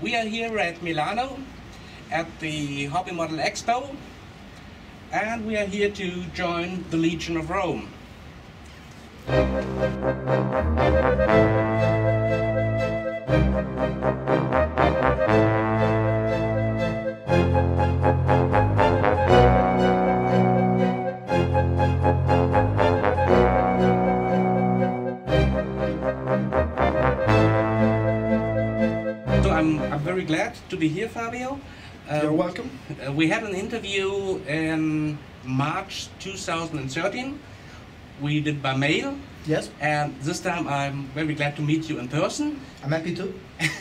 We are here at Milano at the Hobby Model Expo, and we are here to join the Legion of Rome. I'm very glad to be here, Fabio. You're welcome. We had an interview in March 2013. We did by mail. Yes. And this time I'm very glad to meet you in person. I'm happy to.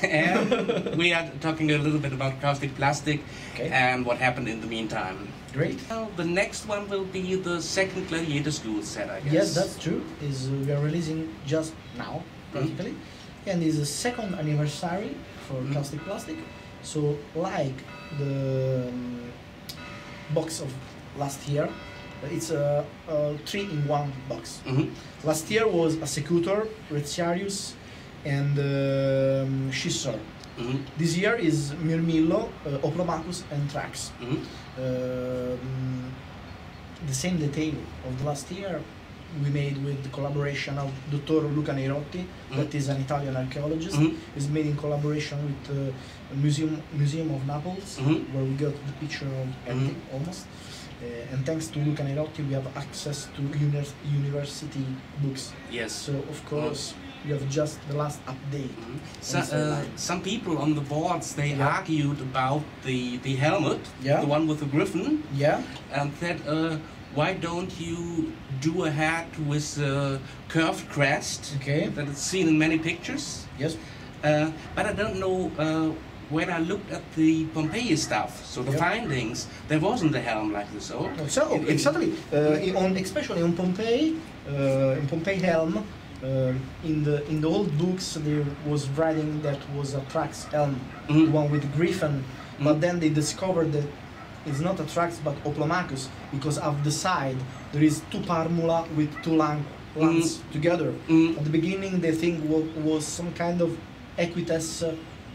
And we are talking a little bit about Kaustic Plastik, okay, and what happened in the meantime. Great. Now, the next one will be the second Gladiator School set, I guess. Yes, that's true. We are releasing just now, practically. And it's the second anniversary for Kaustic Plastik. So, like the box of last year, it's a 3-in-1 box. Last year was a Secutor, Retiarius, and Scissor. This year is Mirmillo, Oplomachus, and Trax. The same detail of the last year we made with the collaboration of Dr. Luca Neirotti, that is an Italian archaeologist. It's made in collaboration with the Museum of Naples, where we got the picture of everything almost. And thanks to Luca Neirotti, we have access to university books. Yes. So of course we have just the last update. Some people on the boards, they argued about the helmet, the one with the griffin, and said, why don't you do a hat with a curved crest that is seen in many pictures? Yes. But I don't know, when I looked at the Pompeii stuff, so the findings, there wasn't a helm like this. So exactly, especially on Pompeii, in Pompeii helm, in the old books there was writing that was a Trax helm, the one with the griffin, but then they discovered that it's not a Trax but Oplomachus, because of the side there is two parmula with two lance together. At the beginning they think was some kind of equites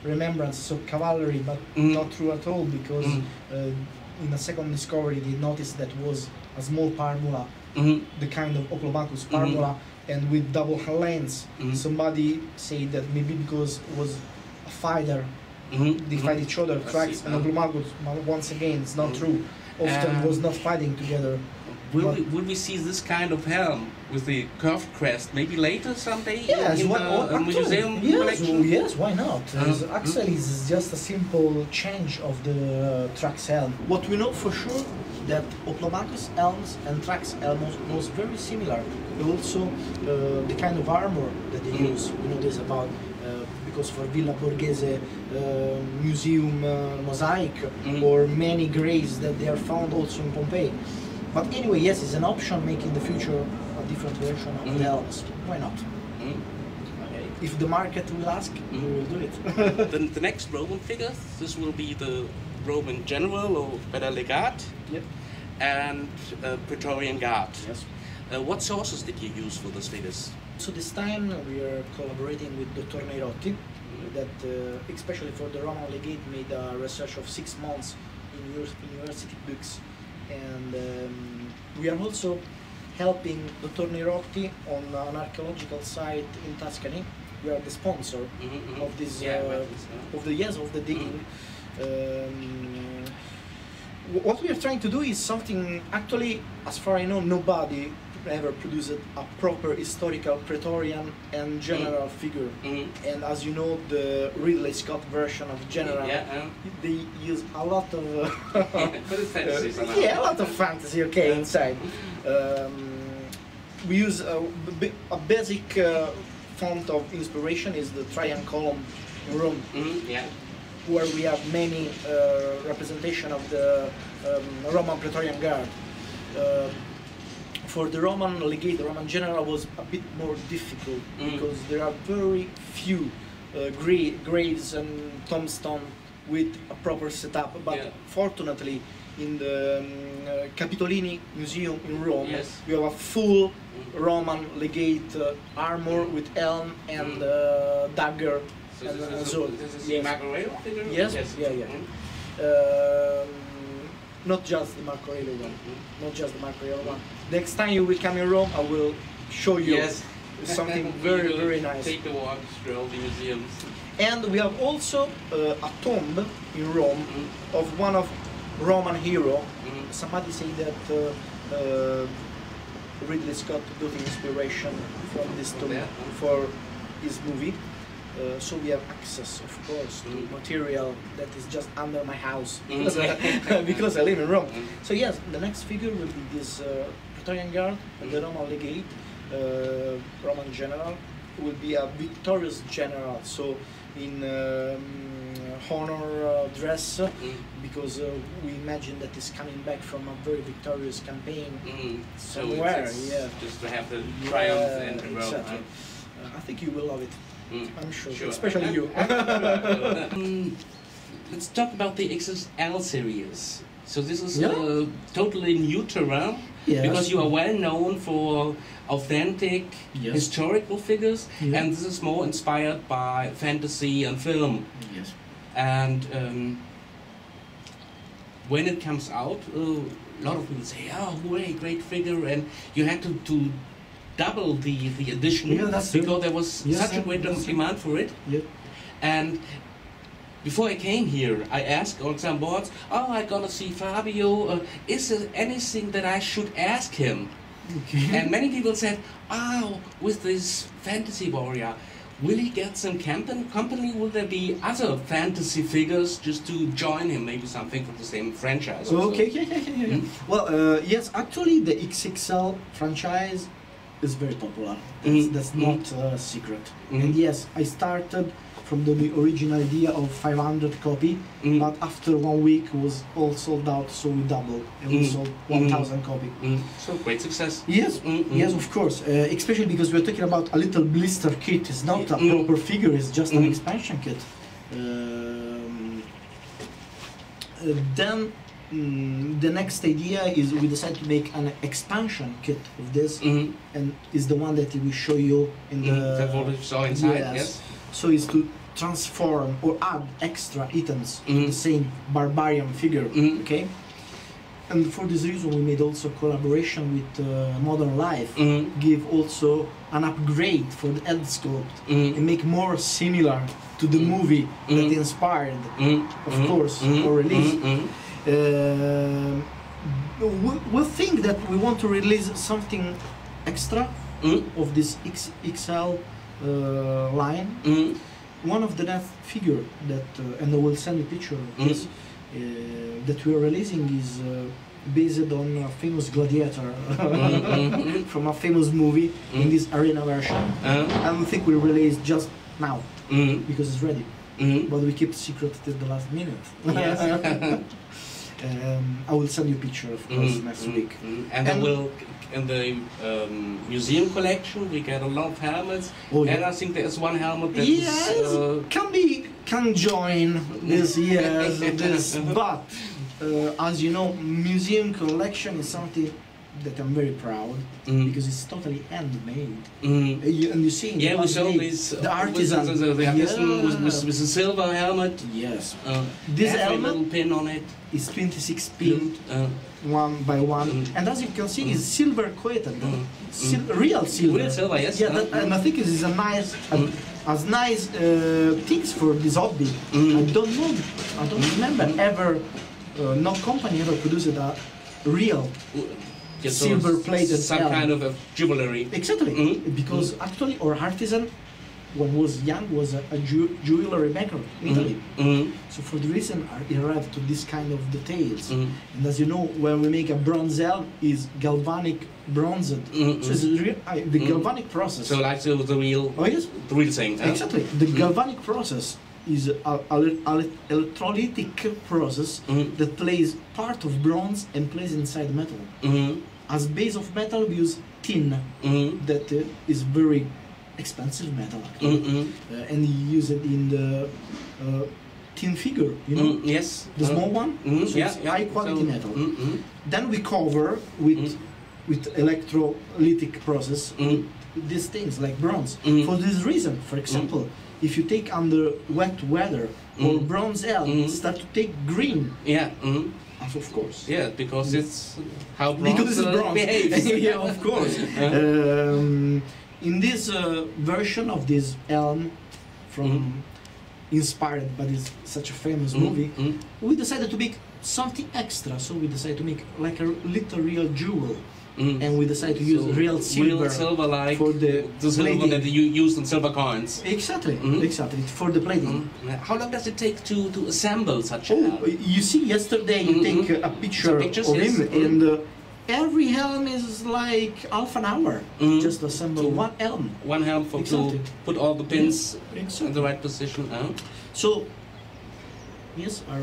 remembrance, so cavalry, but not true at all, because in a second discovery they noticed that was a small parmula, the kind of Oplomachus parmula, and with double lance. Somebody said that maybe because it was a fighter, they fight each other, Trax and Oplomachus. Once again, it's not true. Often was not fighting together. Will we see this kind of helm with the curved crest maybe later someday in the museum collection? Yes, why not? Actually, it's just a simple change of the Trax helm. What we know for sure that Oplomachus helms and Trax helms was very similar. Also, the kind of armor that they use. We know this about because for Villa Borghese museum mosaic or many graves that they are found also in Pompeii. But anyway, yes, it's an option, making the future a different version of the helms. Why not? Okay. If the market will ask, we will do it. The next Roman figure, this will be the Roman general or better legat, and Praetorian Guard. Yes. What sources did you use for those figures? So this time we are collaborating with Dr. Neirotti, that especially for the Roman legate made a research of 6 months in university books. And we are also helping Dr. Neirotti on an archaeological site in Tuscany. We are the sponsor of this of the digging. What we are trying to do is something, actually, as far as I know, nobody ever produced a proper historical Praetorian and general figure. And as you know, the Ridley Scott version of general, they use a lot of a lot of fantasy inside. We use a basic font of inspiration is the Trajan column in Rome, where we have many representation of the Roman Praetorian Guard. For the Roman legate, the Roman general was a bit more difficult because there are very few graves and tombstones with a proper setup. But fortunately, in the Capitolini Museum in Rome, we have a full Roman legate armor with helm and dagger So this is the Marco Aurelio figure? Yes, yeah. Not just the Marco Aurelio one. Not just the Marco Aurelio one. Next time you will come in Rome, I will show you something very, very nice. Take the walk through all the museums. And we have also a tomb in Rome of one of Roman hero. Somebody say that Ridley Scott took inspiration from this tomb for his movie. So we have access, of course, to material that is just under my house because I live in Rome. So yes, the next figure will be this Praetorian Guard, the Roman legate, Roman general, will be a victorious general. So in honor dress, because we imagine that he's coming back from a very victorious campaign somewhere. So just to have the triumph and Rome. Exactly. I think you will love it. I'm sure, especially you. Let's talk about the XXL series. So this is a totally new terrain because you are well known for authentic historical figures, and this is more inspired by fantasy and film. Yes. And when it comes out, a lot of people say, "Oh, hooray, great figure!" And you had to double the edition because there was such a great demand for it. And before I came here, I asked on some boards, "Oh, I'm gonna see Fabio. Is there anything that I should ask him?" And many people said, "Oh, with this fantasy warrior, will he get some company? Will there be other fantasy figures just to join him? Maybe something from the same franchise?" Yeah. Well, yes, actually, the XXL franchise is very popular. That's not a secret. And yes, I started from the original idea of 500 copy, but after 1 week was all sold out, so we doubled and we sold 1,000 copy. So great success. Yes, yes, of course. Especially because we're talking about a little blister kit. It's not a proper figure. It's just an expansion kit. Then the next idea is we decided to make an expansion kit of this, and is the one that we show you in the what we saw inside. Yes. So is to transform or add extra items to the same barbarian figure. Okay. And for this reason, we made also collaboration with Modern Life, give also an upgrade for the head sculpt and make more similar to the movie that inspired, of course, our release. We think that we want to release something extra of this XXL line. One of the next figure that, and I will send a picture of this, that we are releasing is based on a famous gladiator from a famous movie in this arena version. And we think we release just now because it's ready. But we keep secret till the last minute. Yes. I will send you a picture, of course, next week. And then we'll, in the museum collection, we get a lot of helmets. And I think there's one helmet that can join this, but as you know, museum collection is something that I'm very proud because it's totally handmade. And you see, we saw this the artisan, the artisan with a silver helmet. Yes, this helmet little pin on it is 26 pin, one by one, and as you can see, is silver coated, real silver. Real silver, yes. Yeah, and I think it is a nice, as nice things for this hobby. I don't remember ever, no company ever produced a real silver-plated some kind of a jewelry. Exactly, because actually our artisan, when he was young, was a jewelry maker in Italy. So for the reason he arrived to this kind of details. And as you know, when we make a bronze helm, is galvanic bronzed. So it's the galvanic process. So like the real, the real thing. Exactly, the galvanic process is an electrolytic process that plays part of bronze and plays inside metal. As base of metal, we use tin, that is very expensive metal actually, and you use it in the tin figure, you know, yes, the small one, so it's high quality metal. Then we cover with electrolytic process these things like bronze. For this reason, for example, if you take under wet weather or bronze helm, start to take green. Yeah. Of course. Yeah, because it's how bronze behaves. Yeah, of course. In this version of this helm, from inspired by this such a famous movie, we decided to make something extra. So we decided to make like a little real jewel. And we decided to use real silver, like for the silver that you use in silver coins. Exactly, exactly, for the plating. How long does it take to assemble such a helm? You see, yesterday you take a picture of him, and every helm is like half an hour just to assemble one helm. One helm for to put all the pins in the right position. So, yes, our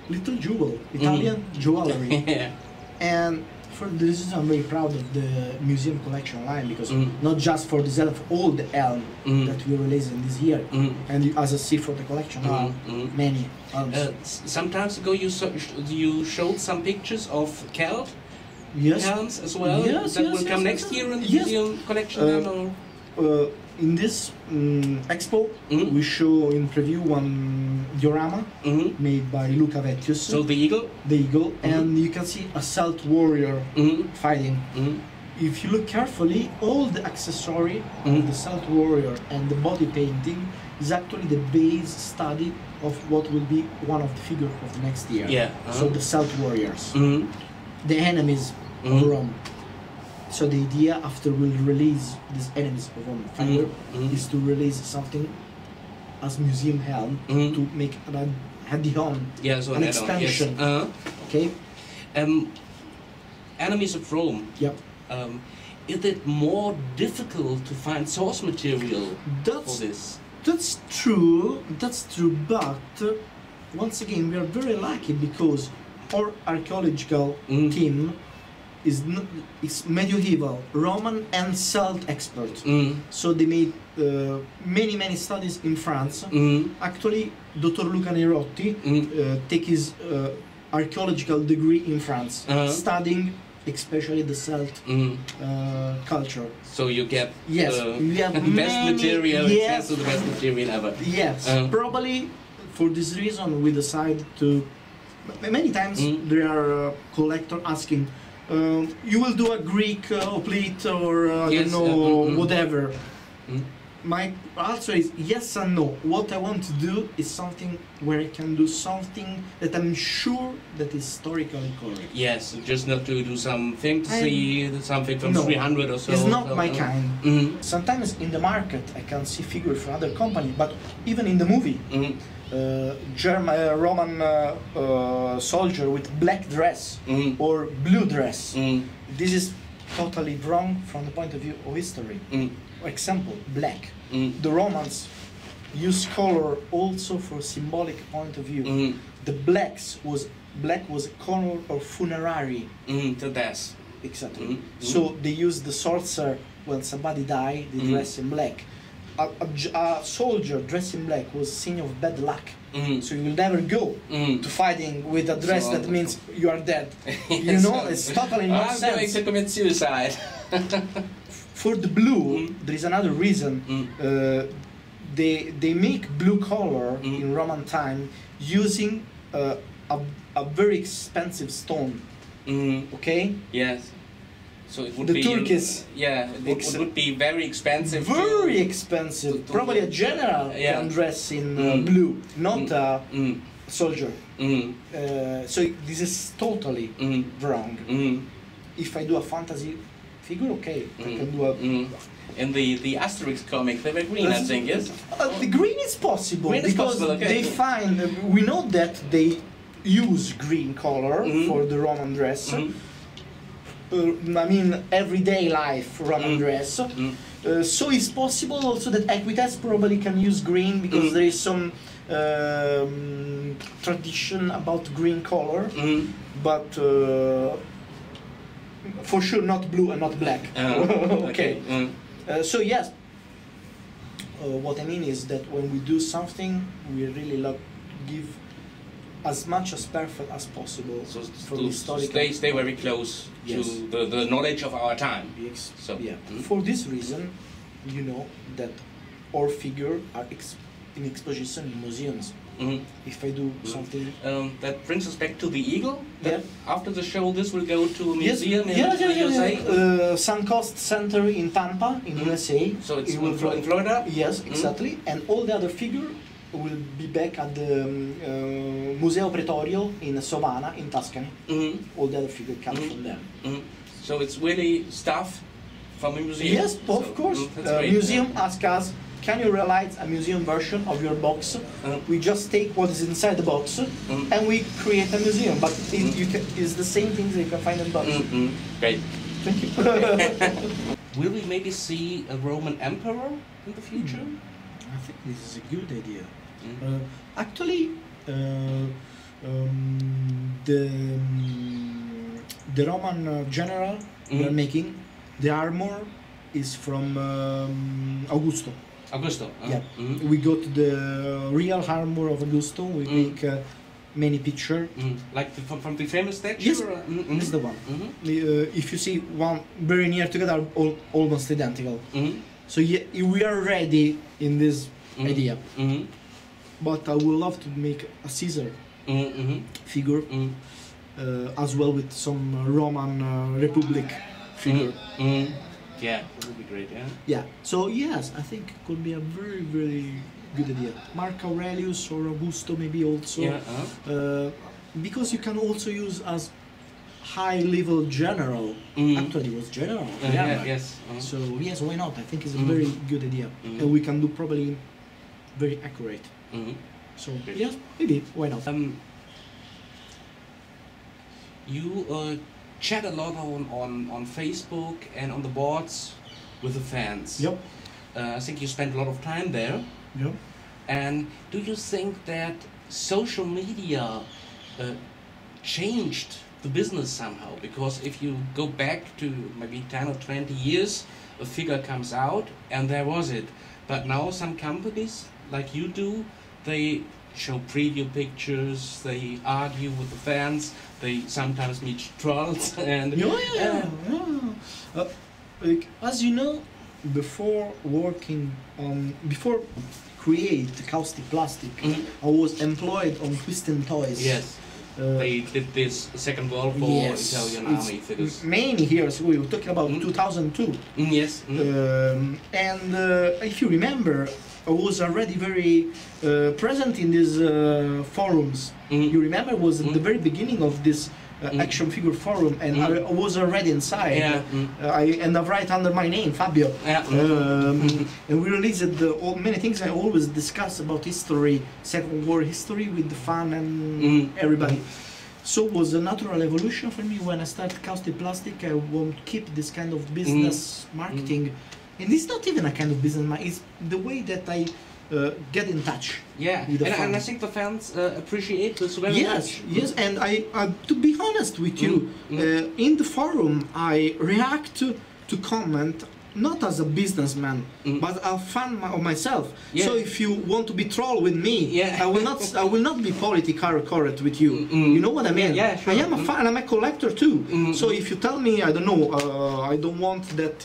little jewel, Italian jewelry. Yeah. And for this reason, I'm very proud of the museum collection line, because not just for this helm, for all the helm that we released in this year, and as I see for the collection, many helms. Some times ago, you showed some pictures of Celt helms as well. That will come next year in the museum collection. Then, or? In this expo, we show in preview one diorama made by Luca Vettius. So the eagle? The eagle, and you can see a Celt warrior fighting. If you look carefully, all the accessory of the Celt warrior and the body painting is actually the base study of what will be one of the figures of the next year. Yeah. So the Celt warriors, the enemies of Rome. So the idea, after we'll release these enemies of Rome figure, is to release something as museum helm to make an add-on, an expansion. Yes. Okay. Enemies of Rome. Yep. Is it more difficult to find source material for this? That's true. That's true. But once again, we are very lucky because our archaeological team is medieval, Roman and Celt experts. So they made many studies in France. Actually, Dr. Luca Nerotti take his archaeological degree in France, studying especially the Celt culture. So you get we have the best material, access to the best material ever. Yes, probably for this reason we decide to. Many times there are collectors asking, you will do a Greek hoplite or I don't know, whatever. My answer is yes and no. What I want to do is something where I can do something that I'm sure that is historically correct. Yes, just not to do some fantasy, something from 300 or so. It's not my kind. Sometimes in the market I can see figures from other companies, but even in the movie, Roman soldier with black dress or blue dress. This is totally wrong from the point of view of history. Example, black. The Romans used color also for symbolic point of view. The black was a color of funerary. To death. Exactly. So they used the sorcerer when somebody died. They dress in black. A soldier dressed in black was a sign of bad luck. So you will never go to fighting with a dress that means you are dead. You know, it's totally nonsense. I'm going to commit suicide. For the blue, there is another reason. They make blue color in Roman time using a very expensive stone. Okay? Yes. So it would the be turquoise. It would be very expensive. Very expensive. Probably a general can dress in blue, not a soldier. So this is totally wrong. If I do a fantasy figure, okay, I can do a. In the Asterix comic, they were green, I think, yes? The green is possible green because is possible, okay. they find. We know that they use green color for the Roman dress. I mean, everyday life Roman dress. So it's possible also that Equitas probably can use green because there is some tradition about green color, but for sure not blue and not black. Okay. So yes, what I mean is that when we do something, we really give as much as perfect as possible. So to stay very close to the knowledge of our time. So for this reason, you know that our figure are in exposition in museums. If I do something... that brings us back to the Eagle. After the show, this will go to a museum in the USA? Suncoast Center in Tampa, in USA. So it's in Florida? Yes, exactly. And all the other figure will be back at the Museo Pretorio in Sovana, in Tuscany. All the other figure come from there. So it's really stuff from a museum? Yes, of course. Museum ask us, can you realize a museum version of your box? We just take what is inside the box and we create a museum, but it's the same things that you can find in the box. Great. Thank you. Will we maybe see a Roman emperor in the future? I think this is a good idea. Actually, the Roman general we're making, the armor is from Augusto. Augusto. Yeah. We got the real armor of Augusto. We make many pictures. Like from the famous statue? Yes, this is the one. If you see one very near together, almost identical. So yeah, we are ready in this idea. But I would love to make a Caesar figure as well with some Roman Republic figure. Yeah, that would be great, yeah? Yeah, so yes, I think it could be a very, very good idea. Mark Aurelius or Augusto maybe also. Yeah, because you can also use as high-level general. Actually, it was general. Yes. So yes, why not? I think it's a very good idea. And we can do probably very accurate. So yes, maybe, why not? You chat a lot on Facebook and on the boards with the fans. Yep. I think you spend a lot of time there. Yep. And do you think that social media changed the business somehow? Because if you go back to maybe 10 or 20 years, a figure comes out and there was it. But now some companies, like you do, they show preview pictures, they argue with the fans, they sometimes meet trolls and... Like, as you know, before create Kaustic Plastik, I was employed on Twisted Toys. Yes. They did this Second World War Italian army figures. Many years, we were talking about 2002. Yes. And if you remember, I was already very present in these forums. You remember, it was at the very beginning of this action figure forum, and I was already inside. Yeah. And I write under my name, Fabio. Yeah. And we released many things. I always discuss about history, Second War history, with the fan and everybody. So it was a natural evolution for me when I started Kaustic Plastik. I want to keep this kind of business marketing. And it's not even a kind of business, it's the way that I get in touch. Yeah, with the fans. And I think the fans appreciate this very much. Yes, and I to be honest with you, in the forum I react to comment not as a businessman, but a fan of myself. Yeah. So if you want to be troll with me, I will not be politically correct with you. You know what I mean? Yeah, sure. I am a fan, I'm a collector too. So if you tell me, I don't know, I don't want that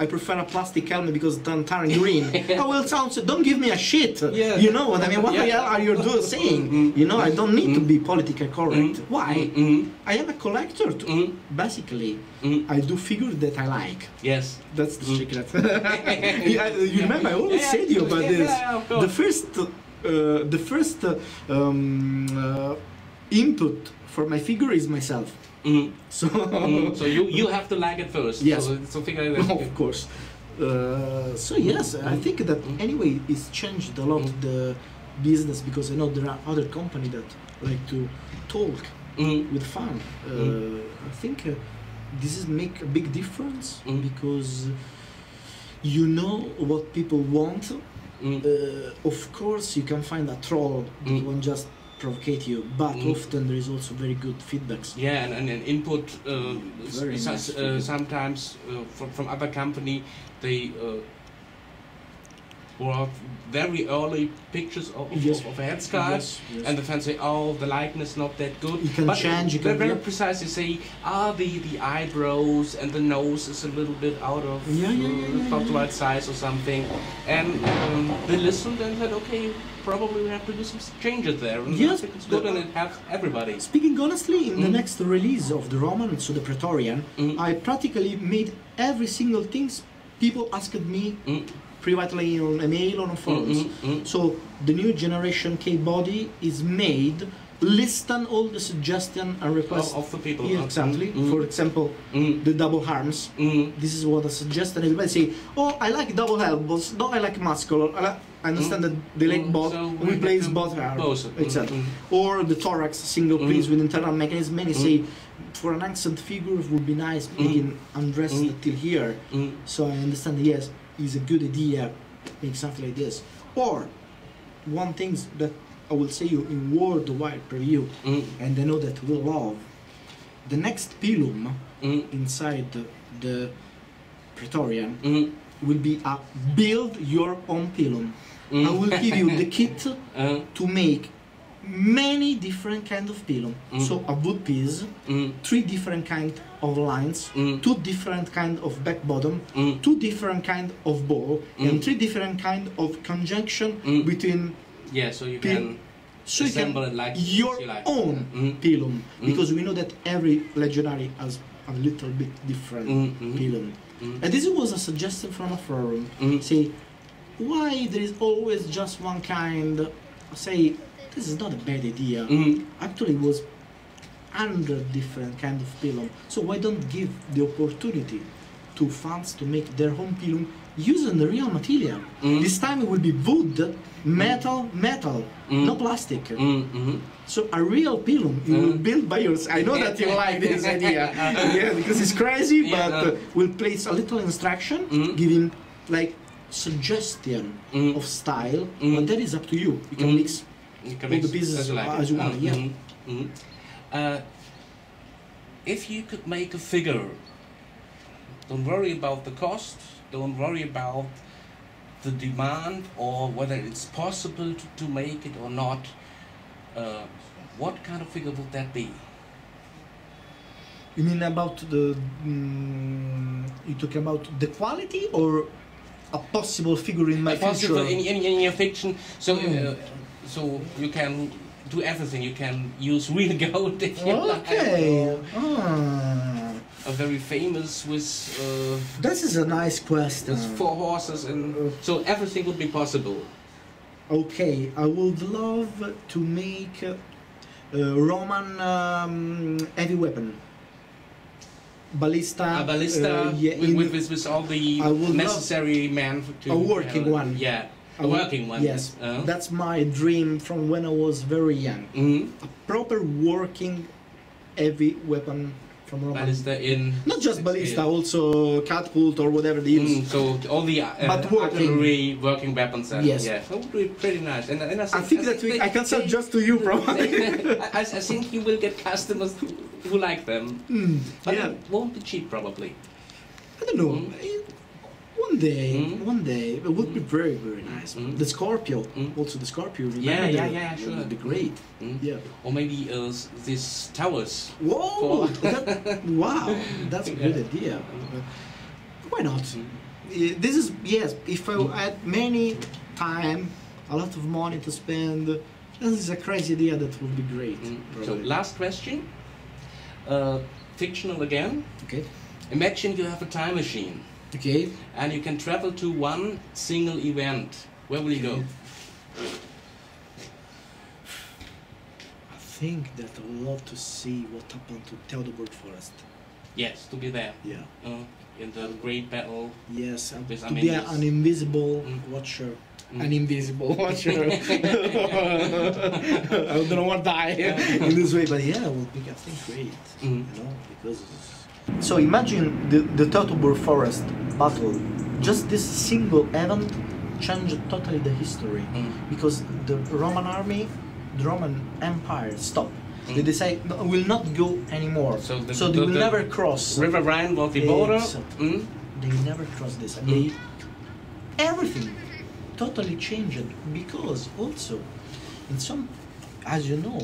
I prefer a plastic helmet because it's tangerine, I will sound, don't give me a shit. Yeah. You know what I mean? What the hell are you saying? You know, I don't need to be politically correct. Why? I am a collector too. Basically, I do figures that I like. Yes. That's the secret. You remember, I always said to you about this. The first input for my figure is myself. So, so you have to like it first. Yes. So figure that. Of course. So yes, I think that anyway it's changed a lot the business, because I know there are other companies that like to talk with fun. I think this is make a big difference because you know what people want. Of course, you can find a troll that won't just provocate you, but often there is also very good feedbacks. Yeah, and input sometimes from other company, they or very early pictures of a headscarf, and the fans say, oh, the likeness not that good. You can change. They're very precise. You say, the eyebrows and the nose is a little bit out of not the right size or something, and they listened and said, okay, probably we have to do some changes there. And I think it's good, and it helps everybody. Speaking honestly, in the next release of the Roman, so the Praetorian, I practically made every single thing people asked me privately on email or on forums. So the new generation K body is made, listing all the suggestions and requests of the people. Yeah, exactly. For example, the double arms. This is what I suggest, and everybody say, "Oh, I like double elbows. No, I like muscular. I understand that they like both. So we place both arms. Exactly. Or the thorax single piece with internal mechanism. Many say, for an accent figure, it would be nice being undressed till here. So I understand. Yes, is a good idea, exactly like this. Or one thing that I will say you in worldwide preview, and I know that you will love, the next pilum inside the Praetorian will be a build your own pilum. I will give you the kit to make many different kind of pilum. So a wood piece, 3 different kind of lines, 2 different kind of back bottom, 2 different kind of ball, and 3 different kind of conjunction between. Yeah, so you can assemble it like your own pilum, because we know that every legionary has a little bit different pilum. And this was a suggestion from a forum. Say, why there is always just one kind? Say, this is not a bad idea. Actually, it was 100 different kind of pilum. So why don't give the opportunity to fans to make their own pilum using the real material? This time it will be wood, metal, no plastic. So a real pilum you will build by yourself. I know that you like this idea, because it's crazy, but we'll place a little instruction, giving like suggestion of style, but that is up to you. You can mix all the pieces as you want. If you could make a figure, don't worry about the cost, don't worry about the demand or whether it's possible to make it or not. What kind of figure would that be? You mean about the... you talking about the quality or a possible figure in my future? In your fiction, so so you can do everything. You can use real gold if you like. A very famous Swiss. This is a nice question. There's 4 horses, and so everything would be possible. Okay, I would love to make a Roman heavy weapon. Ballista. A ballista with all the necessary man to. A working one. Yeah. A working one. Yes, that's my dream from when I was very young. A proper working heavy weapon from Roman. Ballista not just ballista, also catapult or whatever it is. So all the artillery working weapons. Yes, that would be pretty nice. And I think that I can sell just to you, probably. I think you will get customers who like them. But it won't be cheap, probably. I don't know. One day, it would be very, very nice. The Scorpio, also the Scorpio. Sure. It would be great. Yeah. Or maybe these towers. Whoa! Wow, that's a good idea. Why not? This is if I had many time, a lot of money to spend, this is a crazy idea that would be great. So last question, fictional again. Okay. Imagine you have a time machine. Okay. And you can travel to one single event. Where will you go? I think that I would love to see what happened to Theodore Forest. Yes, to be there. Yeah. In the great battle. Yes, and to be an invisible watcher. An invisible watcher. I don't want to die in this way, but yeah, it would be, I think, great. You know, because. So imagine the Theodore Forest battle. Just this single event changed totally the history, because the Roman army, the Roman Empire stopped. They decide no, will not go anymore. So they will never cross. River Rhine was the border. They never cross this. And they everything totally changed because also in some, as you know,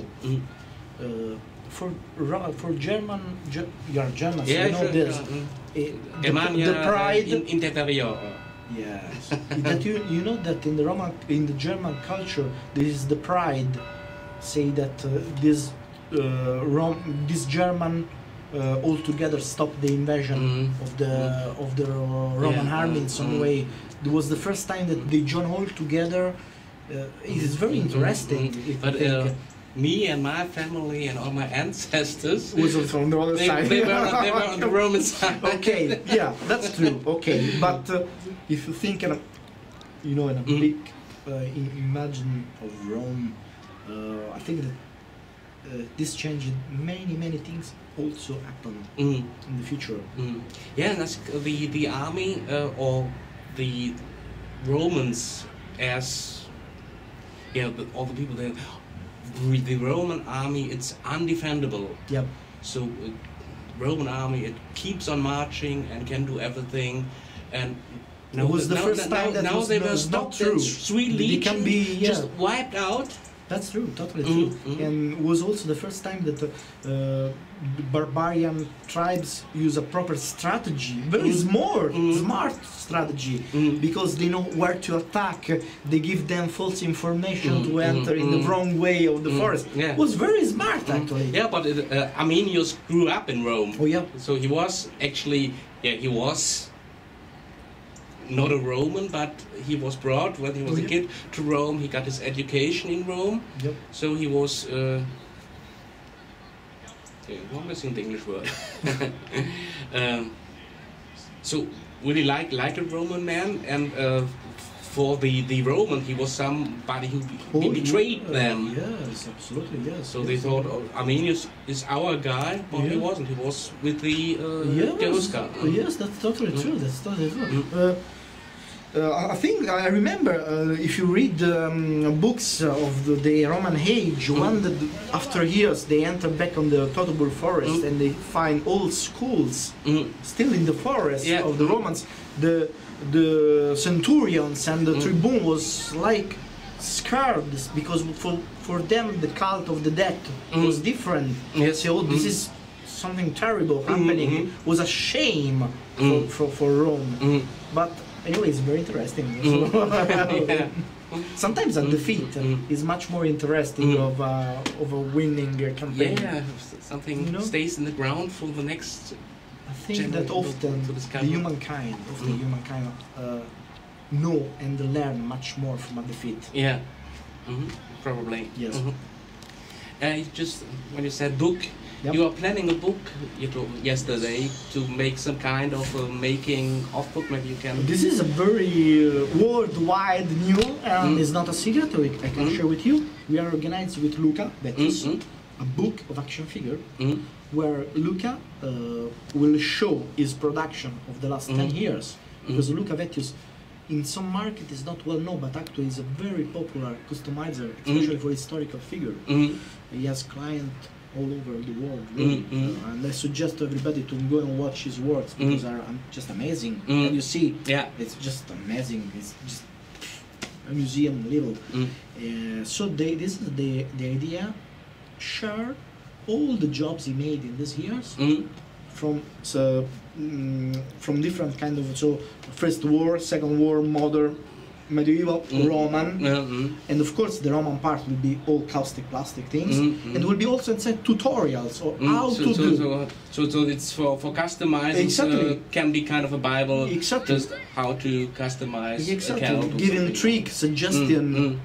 for German, you're German, so you know this. The pride interior. Yes, that you know that in the German culture there is the pride, say that this German altogether stopped the invasion of the Roman army in some way. It was the first time that they joined all together. It is very interesting. But me and my family and all my ancestors was from the other side. They were on the Roman side. Okay, yeah, that's true. Okay, but if you think in a, in a big imagine of Rome, I think that this changed many things also happen in the future. Yeah, and that's the army or the Romans as all the people there. The Roman army, it's undefendable. Yep. So Roman army, it keeps on marching and can do everything. And it was the first time that now was they were not stopped. true. Sweet They can be just wiped out. That's true, totally true. And it was also the first time that the barbarian tribes use a proper strategy, very smart strategy, because they know where to attack. They give them false information to enter in the wrong way of the forest. Yeah. It was very smart, actually. Yeah, but Arminius grew up in Rome. Oh, yeah. So he was actually, he was not a Roman, but he was brought when he was a kid to Rome. He got his education in Rome. Yep. So he was. I'm missing the English word. So really like a Roman man, and for the Roman, he was somebody who betrayed them. Yes, absolutely, yes. So they thought Arminius is our guy, but he wasn't. He was with the Jerusalem. Yes, that's totally true. That's totally true. I think I remember if you read books of the Roman age, when after years they enter back on the Totobur forest and they find old schools still in the forest of the Romans. The centurions and the tribune was like scared because for them the cult of the death was different. So this is something terrible happening. Was a shame for Rome, but. Anyway, it's very interesting. Sometimes a defeat is much more interesting of a winning campaign. Yeah, something stays in the ground for the next. I think that often the humankind know and learn much more from a defeat. Yeah, probably. Yes. Just when you said book. Yep. You are planning a book, you told yesterday, to make some kind of making of book. Maybe you can. This is a very worldwide new, and it's not a secret. I can share with you. We are organized with Luca Vettius, a book of action figure, where Luca will show his production of the last 10 years. Because Luca Vettius, in some market, is not well known, but actually is a very popular customizer, especially for historical figure. He has clients all over the world, really. And I suggest to everybody to go and watch his works because they're just amazing. And you see, it's just amazing. It's just a museum level. So this is the idea. Share all the jobs he made in these years from different kind of First War, Second War, modern, medieval, Roman, and of course the Roman part will be all Kaustic Plastik things, and will be also inside tutorials or how to do. So it's for customizing. Can be kind of a Bible. Exactly. Just how to customize. Exactly. Giving tricks, suggestion.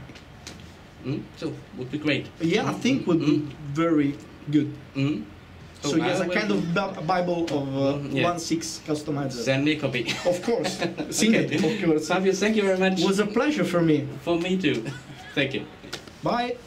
So would be great. Yeah, I think would be very good. So yes, a kind of Bible of 1/6 customizer. Send me a copy. Of course. Sing it, of course. Fabio, thank you very much. It was a pleasure for me. For me too. Thank you. Bye.